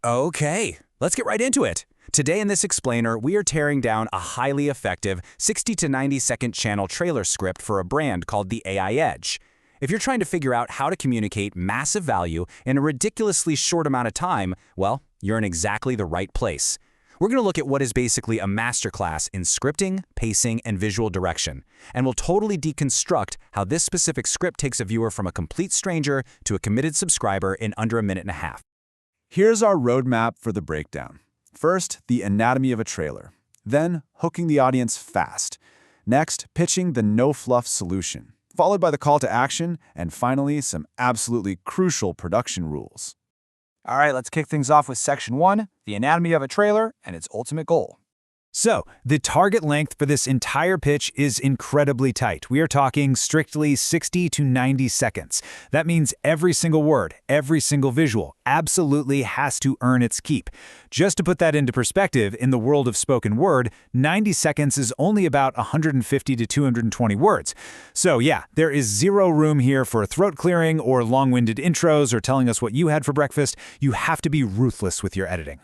Okay, let's get right into it. Today in this explainer, we are tearing down a highly effective 60 to 90-second channel trailer script for a brand called the AI Edge. If you're trying to figure out how to communicate massive value in a ridiculously short amount of time, well, you're in exactly the right place. We're going to look at what is basically a masterclass in scripting, pacing, and visual direction, and we'll totally deconstruct how this specific script takes a viewer from a complete stranger to a committed subscriber in under a minute and a half. Here's our roadmap for the breakdown. First, the anatomy of a trailer. Then, hooking the audience fast. Next, pitching the no-fluff solution, followed by the call to action, and finally, some absolutely crucial production rules. All right, let's kick things off with Section 1, the anatomy of a trailer and its ultimate goal. So, the target length for this entire pitch is incredibly tight. We are talking strictly 60 to 90 seconds. That means every single word, every single visual absolutely has to earn its keep. Just to put that into perspective, in the world of spoken word, 90 seconds is only about 150 to 220 words. So yeah, there is zero room here for throat clearing or long-winded intros or telling us what you had for breakfast. You have to be ruthless with your editing.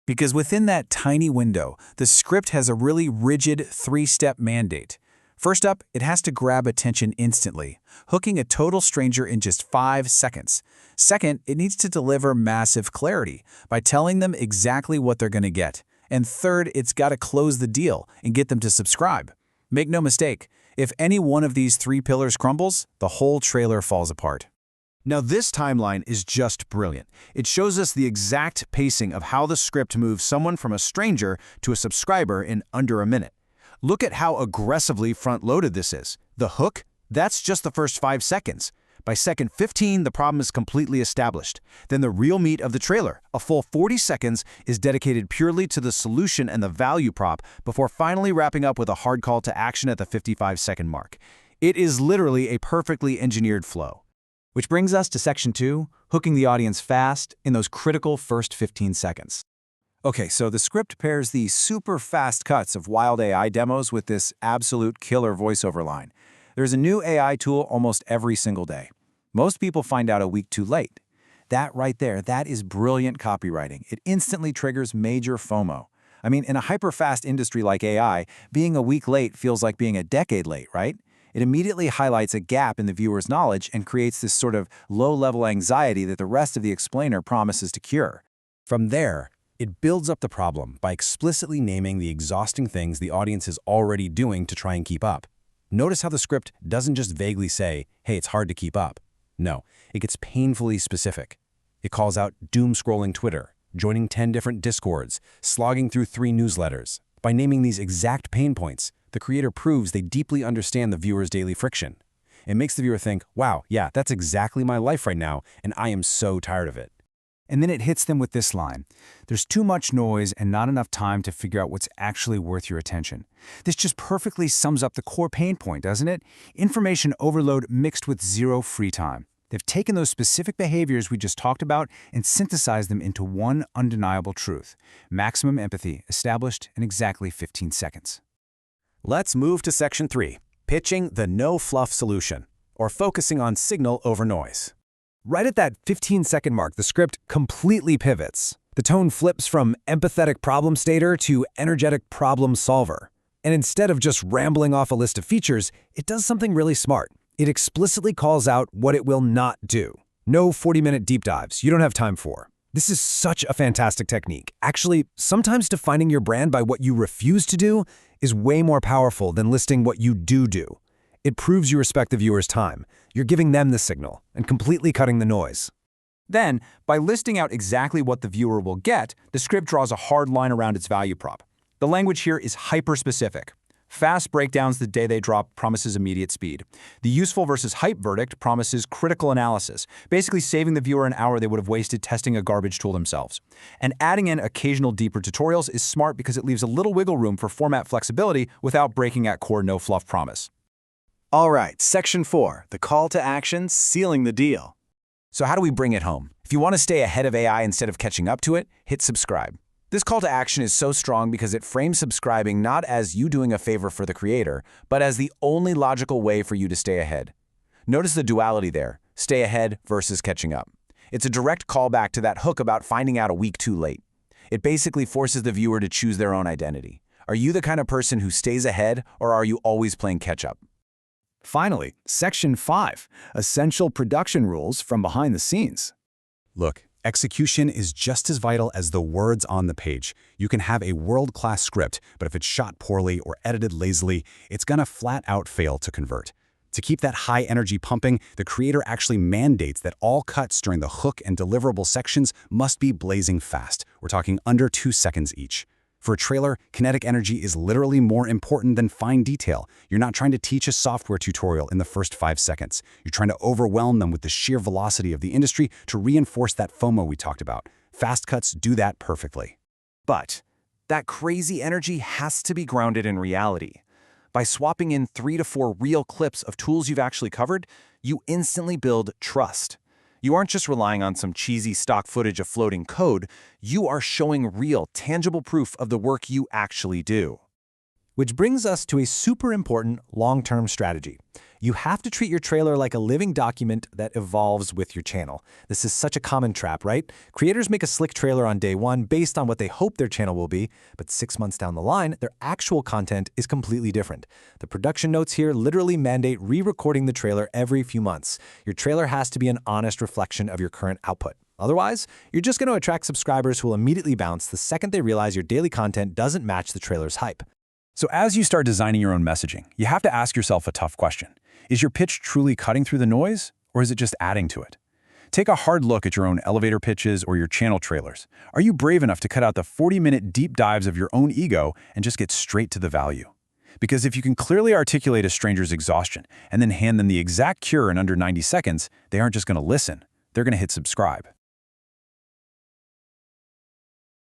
Because within that tiny window, the script has a really rigid three-step mandate. First up, it has to grab attention instantly, hooking a total stranger in just 5 seconds. Second, it needs to deliver massive clarity by telling them exactly what they're going to get. And third, it's got to close the deal and get them to subscribe. Make no mistake, if any one of these 3 pillars crumbles, the whole trailer falls apart. Now this timeline is just brilliant. It shows us the exact pacing of how the script moves someone from a stranger to a subscriber in under a minute. Look at how aggressively front-loaded this is. The hook? That's just the first 5 seconds. By second 15, the problem is completely established. Then the real meat of the trailer, a full 40 seconds, is dedicated purely to the solution and the value prop before finally wrapping up with a hard call to action at the 55-second mark. It is literally a perfectly engineered flow. Which brings us to Section 2, hooking the audience fast in those critical first 15 seconds. Okay, so the script pairs the super fast cuts of wild AI demos with this absolute killer voiceover line. There's a new AI tool almost every single day. Most people find out a week too late. That right there, that is brilliant copywriting. It instantly triggers major FOMO. I mean, in a hyper-fast industry like AI, being a week late feels like being a decade late, right? It immediately highlights a gap in the viewer's knowledge and creates this sort of low-level anxiety that the rest of the explainer promises to cure. From there, it builds up the problem by explicitly naming the exhausting things the audience is already doing to try and keep up. Notice how the script doesn't just vaguely say, hey, it's hard to keep up. No, it gets painfully specific. It calls out doom-scrolling Twitter, joining 10 different Discords, slogging through 3 newsletters. By naming these exact pain points, the creator proves they deeply understand the viewer's daily friction. It makes the viewer think, wow, yeah, that's exactly my life right now, and I am so tired of it. And then it hits them with this line: there's too much noise and not enough time to figure out what's actually worth your attention. This just perfectly sums up the core pain point, doesn't it? Information overload mixed with zero free time. They've taken those specific behaviors we just talked about and synthesized them into one undeniable truth: maximum empathy established in exactly 15 seconds. Let's move to Section 3, pitching the no-fluff solution, or focusing on signal over noise. Right at that 15-second mark, the script completely pivots. The tone flips from empathetic problem stater to energetic problem solver. And instead of just rambling off a list of features, it does something really smart. It explicitly calls out what it will not do. No 40-minute deep dives you don't have time for. This is such a fantastic technique. Actually, sometimes defining your brand by what you refuse to do is way more powerful than listing what you do. It proves you respect the viewer's time. You're giving them the signal and completely cutting the noise. Then, by listing out exactly what the viewer will get, the script draws a hard line around its value prop. The language here is hyper-specific. Fast breakdowns the day they drop promises immediate speed. The useful versus hype verdict promises critical analysis, basically saving the viewer an hour they would have wasted testing a garbage tool themselves. And adding in occasional deeper tutorials is smart because it leaves a little wiggle room for format flexibility without breaking that core no-fluff promise. All right, Section 4, the call to action, sealing the deal. So how do we bring it home? If you want to stay ahead of AI instead of catching up to it, hit subscribe. This call to action is so strong because it frames subscribing not as you doing a favor for the creator, but as the only logical way for you to stay ahead. Notice the duality there, stay ahead versus catching up. It's a direct callback to that hook about finding out a week too late. It basically forces the viewer to choose their own identity. Are you the kind of person who stays ahead, or are you always playing catch-up? Finally, Section 5, Essential Production Rules from Behind the Scenes. Look, execution is just as vital as the words on the page. You can have a world-class script, but if it's shot poorly or edited lazily, it's gonna flat out fail to convert. To keep that high energy pumping, the creator actually mandates that all cuts during the hook and deliverable sections must be blazing fast. We're talking under 2 seconds each. For a trailer, kinetic energy is literally more important than fine detail. You're not trying to teach a software tutorial in the first 5 seconds. You're trying to overwhelm them with the sheer velocity of the industry to reinforce that FOMO we talked about. Fast cuts do that perfectly. But that crazy energy has to be grounded in reality. By swapping in 3 to 4 real clips of tools you've actually covered, you instantly build trust. You aren't just relying on some cheesy stock footage of floating code, you are showing real, tangible proof of the work you actually do. Which brings us to a super important long-term strategy. You have to treat your trailer like a living document that evolves with your channel. This is such a common trap, right? Creators make a slick trailer on day one based on what they hope their channel will be, but 6 months down the line, their actual content is completely different. The production notes here literally mandate re-recording the trailer every few months. Your trailer has to be an honest reflection of your current output. Otherwise, you're just going to attract subscribers who will immediately bounce the second they realize your daily content doesn't match the trailer's hype. So as you start designing your own messaging, you have to ask yourself a tough question. Is your pitch truly cutting through the noise, or is it just adding to it? Take a hard look at your own elevator pitches or your channel trailers. Are you brave enough to cut out the 40-minute deep dives of your own ego and just get straight to the value? Because if you can clearly articulate a stranger's exhaustion and then hand them the exact cure in under 90 seconds, they aren't just going to listen, they're going to hit subscribe.